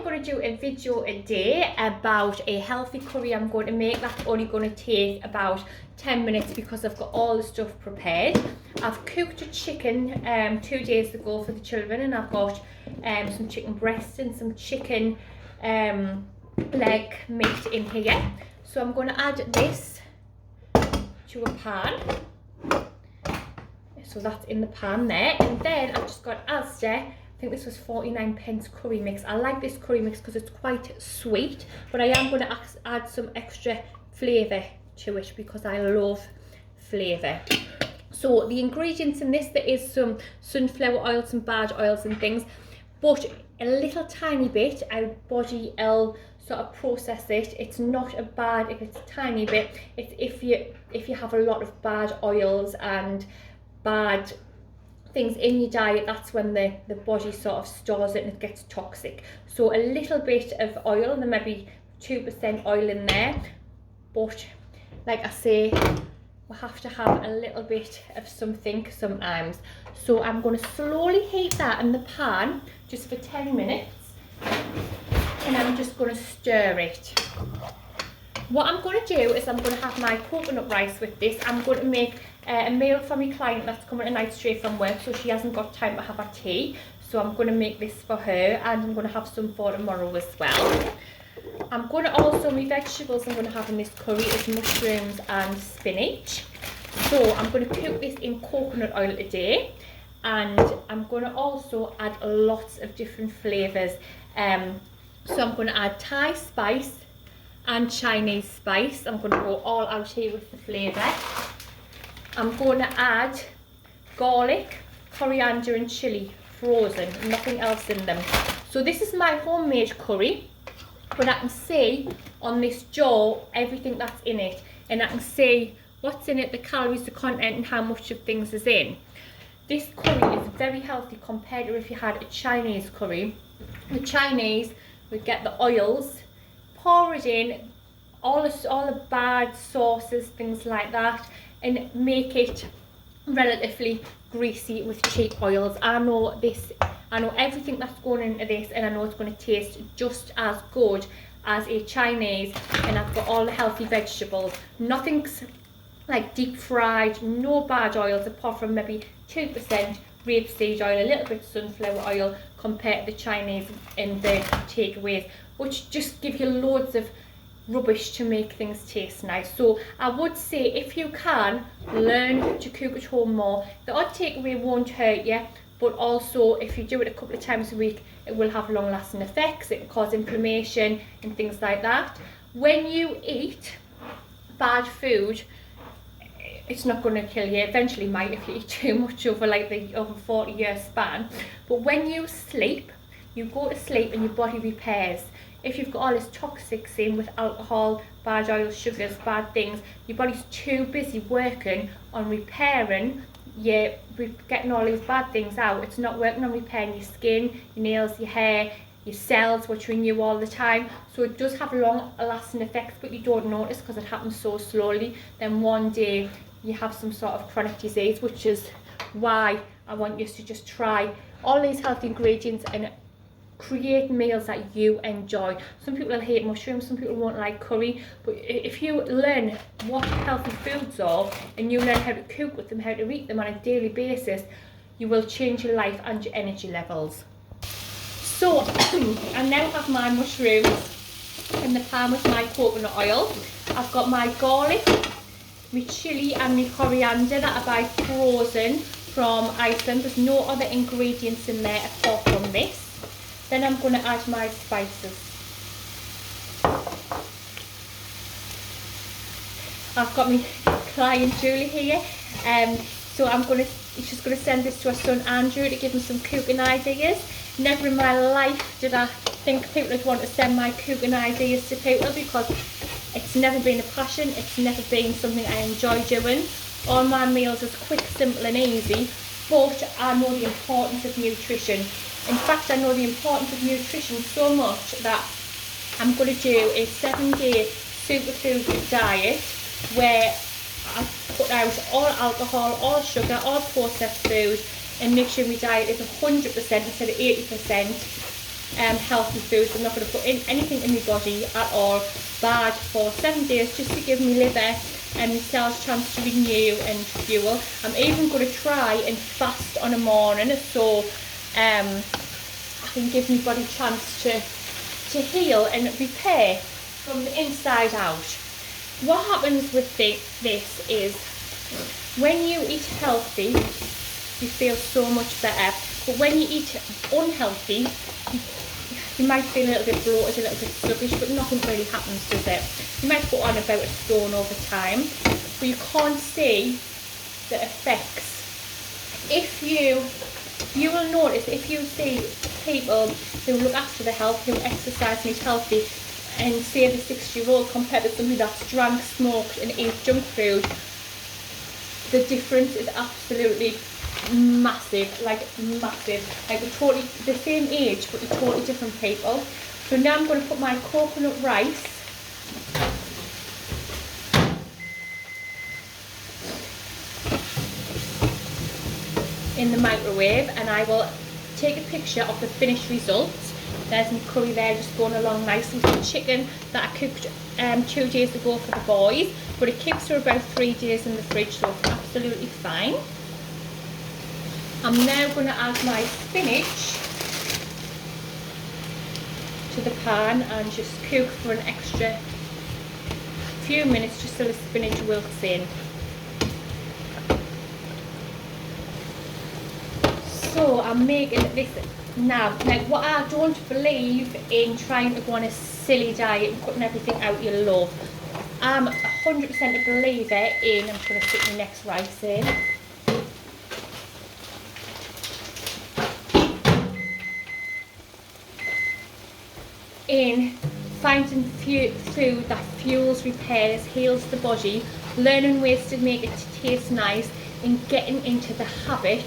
going to do a video a day about a healthy curry I'm going to make. That's only going to take about 10 minutes because I've got all the stuff prepared. I've cooked a chicken 2 days ago for the children, and I've got some chicken breast and some chicken leg meat in here. So I'm going to add this to a pan. So that's in the pan there, and then I've just got Asda. I think this was 49p curry mix. I like this curry mix because it's quite sweet, but I am going to add some extra flavour to it because I love flavour. So the ingredients in this, there is some sunflower oil, some bad oils and things, but a little tiny bit, our body will sort of process it. It's not a bad if it's a tiny bit. It's if you have a lot of bad oils and bad things in your diet, that's when the body sort of stores it and it gets toxic. So a little bit of oil, and there may be 2% oil in there, but like I say, we have to have a little bit of something sometimes. So I'm going to slowly heat that in the pan just for 10 minutes, and I'm just going to stir it. What I'm going to do is I'm going to have my coconut rice with this. I'm going to make a meal for my client that's coming tonight straight from work, so she hasn't got time to have her tea. So I'm going to make this for her, and I'm going to have some for tomorrow as well. I'm going to also, my vegetables I'm going to have in this curry is mushrooms and spinach. So I'm going to cook this in coconut oil today, and I'm going to also add lots of different flavours. So I'm going to add Thai spice and Chinese spice. I'm going to go all out here with the flavour. I'm going to add garlic, coriander and chilli, frozen, nothing else in them. So this is my homemade curry, but I can see on this jar everything that's in it, and I can see what's in it, the calories, the content and how much of things is in. This curry is very healthy compared to if you had a Chinese curry. The Chinese would get the oils, pour it in, all the bad sauces, things like that, and make it relatively greasy with cheap oils. I know everything that's going into this, and I know it's going to taste just as good as a Chinese, and I've got all the healthy vegetables. Nothing's like deep fried, no bad oils apart from maybe 2% rapeseed oil, a little bit sunflower oil compared to the Chinese in the takeaways, which just give you loads of rubbish to make things taste nice. So I would say, if you can, learn to cook at home more. The odd takeaway won't hurt you, but also if you do it a couple of times a week, it will have long lasting effects. It can cause inflammation and things like that. When you eat bad food, it's not going to kill you. Eventually might if you eat too much over the 40-year span. But when you sleep, you go to sleep and your body repairs. If you've got all this toxics in with alcohol, bad oil, sugars, bad things, your body's too busy working on repairing, getting all these bad things out. It's not working on repairing your skin, your nails, your hair, your cells, which renew all the time. So it does have long lasting effects, but you don't notice because it happens so slowly. Then one day you have some sort of chronic disease, which is why I want you to just try all these healthy ingredients and create meals that you enjoy. Some people will hate mushrooms, some people won't like curry, but if you learn what healthy foods are and you learn how to cook with them, how to eat them on a daily basis, you will change your life and your energy levels. So I now have my mushrooms in the pan with my coconut oil. I've got my garlic, my chilli and my coriander that I buy frozen from Iceland. There's no other ingredients in there apart from this. Then I'm going to add my spices. I've got my client Julie here, so she's going to send this to her son Andrew to give him some cooking ideas. Never in my life did I think people would want to send my cooking ideas to people, because it's never been a passion, it's never been something I enjoy doing. All my meals is quick, simple and easy, but I know the importance of nutrition. In fact, I know the importance of nutrition so much that I'm going to do a 7-day superfood diet where I cut out all alcohol, all sugar, all processed food, and make sure my diet is 100% instead of 80%. healthy foods. I'm not going to put in anything in my body at all bad for 7 days, just to give me liver and my cells a chance to renew and fuel. I'm even going to try and fast on a morning, so I can give my body a chance to heal and repair from the inside out. What happens with this is, when you eat healthy, you feel so much better. But when you eat unhealthy, you might feel a little bit bloated, a little bit sluggish, but nothing really happens, does it? You might put on about a stone over time, but you can't see the effects. If you will notice, if you see people who look after their health, who exercise and eat healthy, and say the 60-year-old compared to somebody that's drank, smoked and ate junk food, the difference is absolutely massive, like massive. Like they're totally the same age, but they're totally different people. So now I'm going to put my coconut rice in the microwave, and I will take a picture of the finished results. There's my curry there, just going along nicely. Some chicken that I cooked 2 days ago for the boys, but it keeps for about 3 days in the fridge, so it's absolutely fine. I'm now going to add my spinach to the pan and just cook for an extra few minutes, just so the spinach wilts in. So I'm making this now. Now, what I don't believe in trying to go on a silly diet and cutting everything out you love. I'm 100% a believer in, I'm just going to stick my next rice in. In finding food that fuels, repairs, heals the body, learning ways to make it taste nice, and getting into the habit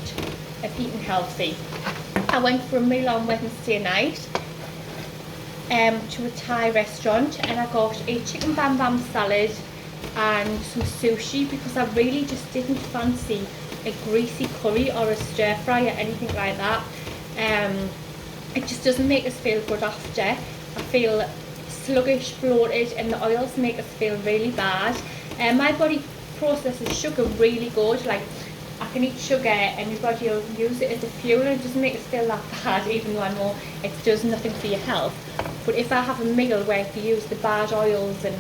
of eating healthy. I went for a meal on Wednesday night to a Thai restaurant, and I got a chicken bam bam salad and some sushi, because I really just didn't fancy a greasy curry or a stir fry or anything like that. It just doesn't make us feel good after. I feel sluggish, bloated, and the oils make us feel really bad. My body processes sugar really good. Like, I can eat sugar and my body will use it as a fuel, and it doesn't make us feel that bad, even though I know it does nothing for your health. But if I have a meal where if you use the bad oils and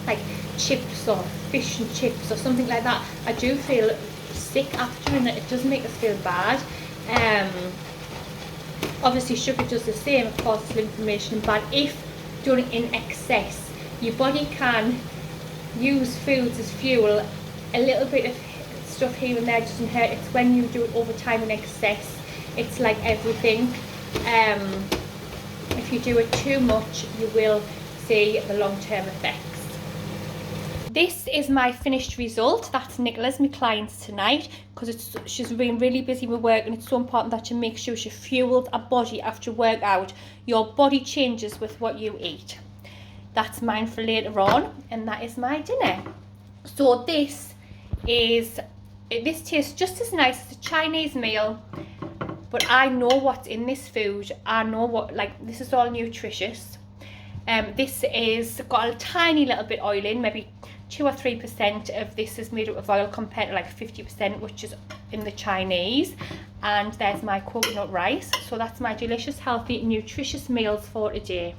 like chips or fish and chips or something like that, I do feel sick after, and it does make us feel bad. Obviously sugar does the same, it causes inflammation, but if done in excess, your body can use foods as fuel. A little bit of stuff here and there doesn't hurt. It's when you do it over time in excess, it's like everything. If you do it too much, you will see the long-term effects. This is my finished result. That's Nicola's, my client tonight, because she's been really busy with work, and it's so important that you make sure she fuels her body after workout. Your body changes with what you eat. That's mine for later on, and that is my dinner. So this tastes just as nice as a Chinese meal, but I know what's in this food. I know what, like, this is all nutritious. This is got a tiny little bit oil in, maybe 2 or 3% of this is made up of oil compared to like 50%, which is in the Chinese. And there's my coconut rice. So that's my delicious, healthy, nutritious meals for today.